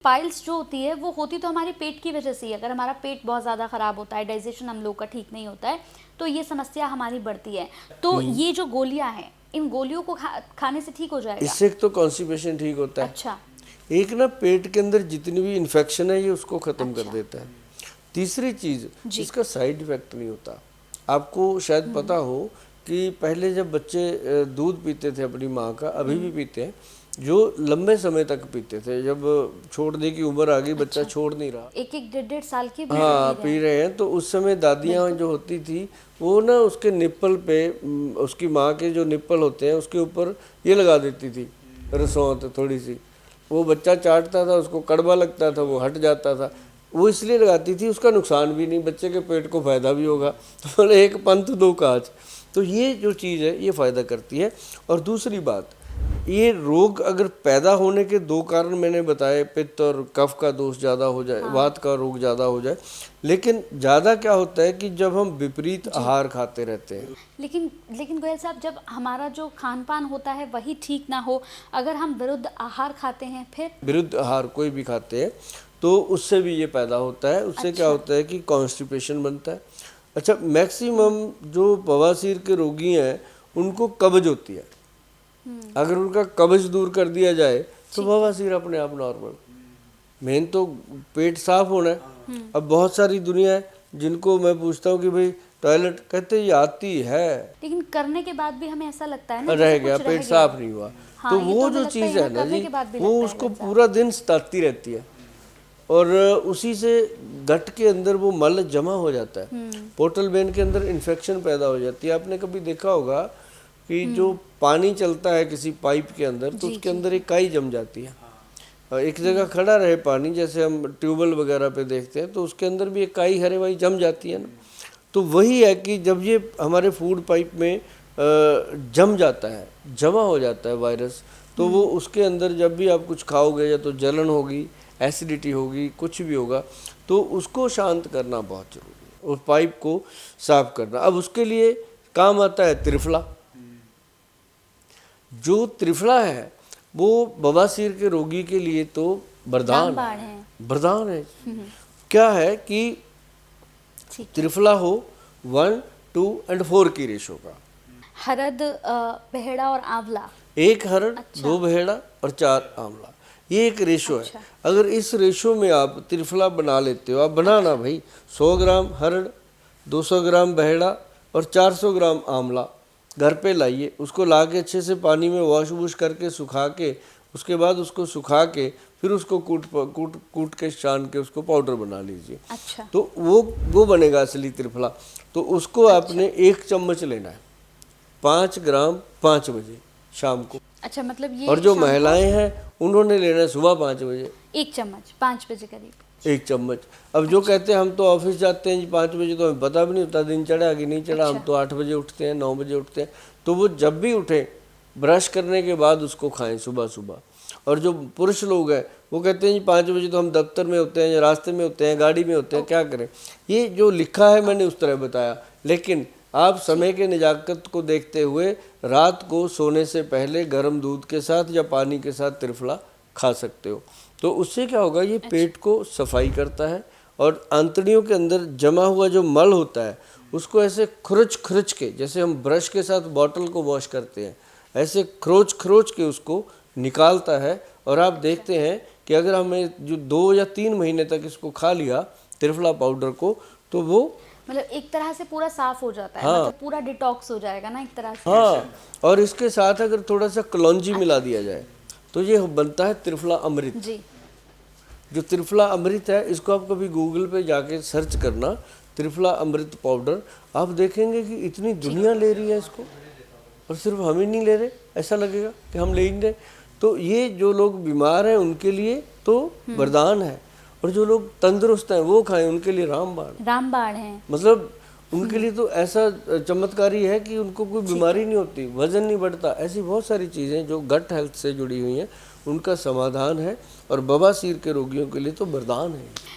Piles जो होती है वो होती तो हमारे पेट की वजह से ही। अगर हमारा पेट बहुत ज़्यादा ख़राब होता है, डाइजेशन हम लोग का ठीक नहीं होता है, तो ये समस्या हमारी बढ़ती है। तो ये जो गोलियां हैं, इन गोलियों को खाने से ठीक हो जाएगा? इससे तो कॉन्स्टिपेशन ठीक होता है। अच्छा। एक ना पेट के अंदर जितनी भी इन्फेक्शन है ये उसको ख़त्म कर अच्छा। देता है। तीसरी चीज़, जी। इसका साइड इफ़ेक्ट नहीं होता। आपको शायद पता हो कि पहले जब बच्चे दूध पीते थे अपनी माँ का, अभी भी पीते हैं, जो लंबे समय तक पीते थे, जब छोड़ने की उम्र आ गई, बच्चा छोड़ नहीं रहा, एक एक डेढ़ साल के भी हाँ पी पी रहे हैं, तो उस समय दादियाँ जो होती थी वो ना उसके निप्पल पे, उसकी माँ के जो निप्पल होते हैं उसके ऊपर ये लगा देती थी रसौंत थोड़ी सी। वो बच्चा चाटता था, उसको कड़वा लगता था, वो हट जाता था। वो इसलिए लगाती थी, उसका नुकसान भी नहीं, बच्चे के पेट को फ़ायदा भी होगा। तो बोले एक पंथ दो काज। तो ये जो चीज़ है ये फ़ायदा करती है। और दूसरी बात, ये रोग अगर पैदा होने के दो कारण मैंने बताए, पित्त और कफ का दोष ज़्यादा हो जाए, वात का रोग ज़्यादा हो जाए। लेकिन ज़्यादा क्या होता है कि जब हम विपरीत आहार खाते रहते हैं। लेकिन गोयल साहब, जब हमारा जो खान पान होता है वही ठीक ना हो, अगर हम विरुद्ध आहार खाते हैं, फिर विरुद्ध आहार कोई भी खाते हैं तो उससे भी ये पैदा होता है। उससे क्या होता है कि कॉन्स्टिपेशन बनता है। अच्छा, मैक्सिमम जो बवासीर के रोगी हैं उनको कब्ज होती है। अगर उनका कब्ज दूर कर दिया जाए तो बवासीर अपने आप नॉर्मल। मेन तो पेट साफ होना है। अब बहुत सारी दुनिया है जिनको मैं पूछता हूँ कि भाई टॉयलेट, कहते ये आती है, लेकिन करने के बाद भी हमें ऐसा लगता है ना रह गया, पेट साफ नहीं हुआ। हाँ, तो ये वो तो जो चीज़ है ना जी, वो उसको लगता है पूरा दिन सताती रहती है और उसी से गट के अंदर वो मल जमा हो जाता है। पोर्टल वेन के अंदर इन्फेक्शन पैदा हो जाती है। आपने कभी देखा होगा कि जो पानी चलता है किसी पाइप के अंदर, तो उसके अंदर एक काई जम जाती है। एक जगह खड़ा रहे पानी, जैसे हम ट्यूबवेल वगैरह पे देखते हैं, तो उसके अंदर भी एक काई हरे वाई जम जाती है ना। तो वही है कि जब ये हमारे फूड पाइप में जम जाता है, जमा हो जाता है वायरस, तो वो उसके अंदर जब भी आप कुछ खाओगे या तो जलन होगी, एसिडिटी होगी, कुछ भी होगा, तो उसको शांत करना बहुत ज़रूरी है, उस पाइप को साफ करना। अब उसके लिए काम आता है त्रिफला। जो त्रिफला है वो बवासीर के रोगी के लिए तो वरदान है, वरदान है। क्या है कि त्रिफला हो 1, 2 और 4 की रेशो का। हरद, बहेड़ा और आंवला। 1 हरड़, 2 बहेड़ा और 4 आंवला, ये एक रेशो है। अगर इस रेशो में आप त्रिफला बना लेते हो, आप बनाना भाई, 100 ग्राम हरड़, 200 ग्राम बहेड़ा और 400 ग्राम आंवला घर पे लाइए। उसको ला के अच्छे से पानी में वॉश वूश करके सुखा के, उसके बाद उसको सुखा के फिर उसको कूट के छान के उसको पाउडर बना लीजिए। अच्छा। तो वो बनेगा असली त्रिफला। तो उसको आपने 1 चम्मच लेना है, 5 ग्राम 5 बजे शाम को। अच्छा, मतलब ये, और जो महिलाएं हैं उन्होंने लेना है सुबह 5 बजे, 1 चम्मच 5 बजे करीब 1 चम्मच। अब जो कहते हैं हम तो ऑफिस जाते हैं जी 5 बजे, तो हमें पता भी नहीं होता दिन चढ़ा कि नहीं चढ़ा। हम तो 8 बजे उठते हैं, 9 बजे उठते हैं। तो वो जब भी उठें, ब्रश करने के बाद उसको खाएं सुबह सुबह। और जो पुरुष लोग हैं वो कहते हैं जी 5 बजे तो हम दफ्तर में होते हैं या रास्ते में होते हैं, गाड़ी में होते हैं, क्या करें। ये जो लिखा है मैंने उस तरह बताया, लेकिन आप समय के नज़ाकत को देखते हुए रात को सोने से पहले गर्म दूध के साथ या पानी के साथ त्रिफला खा सकते हो। तो उससे क्या होगा, ये पेट को सफाई करता है और आंतड़ियों के अंदर जमा हुआ जो मल होता है उसको ऐसे खरुच के, जैसे हम ब्रश के साथ बॉटल को वॉश करते हैं, ऐसे खरोच के उसको निकालता है। और आप देखते हैं कि अगर हमें जो 2 या 3 महीने तक इसको खा लिया त्रिफला पाउडर को, तो वो मतलब एक तरह से पूरा साफ हो जाता है। हाँ, मतलब पूरा डिटॉक्स हो जाएगा ना एक तरह से। हाँ, और इसके साथ अगर थोड़ा सा कलौंजी मिला दिया जाए तो ये बनता है त्रिफला अमृत जी। जो त्रिफला अमृत है, इसको आप कभी गूगल पे जाके सर्च करना, त्रिफला अमृत पाउडर। आप देखेंगे कि इतनी दुनिया ले रही है इसको और सिर्फ हम ही नहीं ले रहे, ऐसा लगेगा कि हम ले ही नहीं रहे। तो ये जो लोग बीमार हैं उनके लिए तो वरदान है, और जो लोग तंदुरुस्त हैं वो खाएं, उनके लिए रामबाण है। मतलब उनके लिए तो ऐसा चमत्कारी है कि उनको कोई बीमारी नहीं होती, वजन नहीं बढ़ता। ऐसी बहुत सारी चीज़ें जो गट हेल्थ से जुड़ी हुई हैं उनका समाधान है, और बवासीर के रोगियों के लिए तो वरदान है।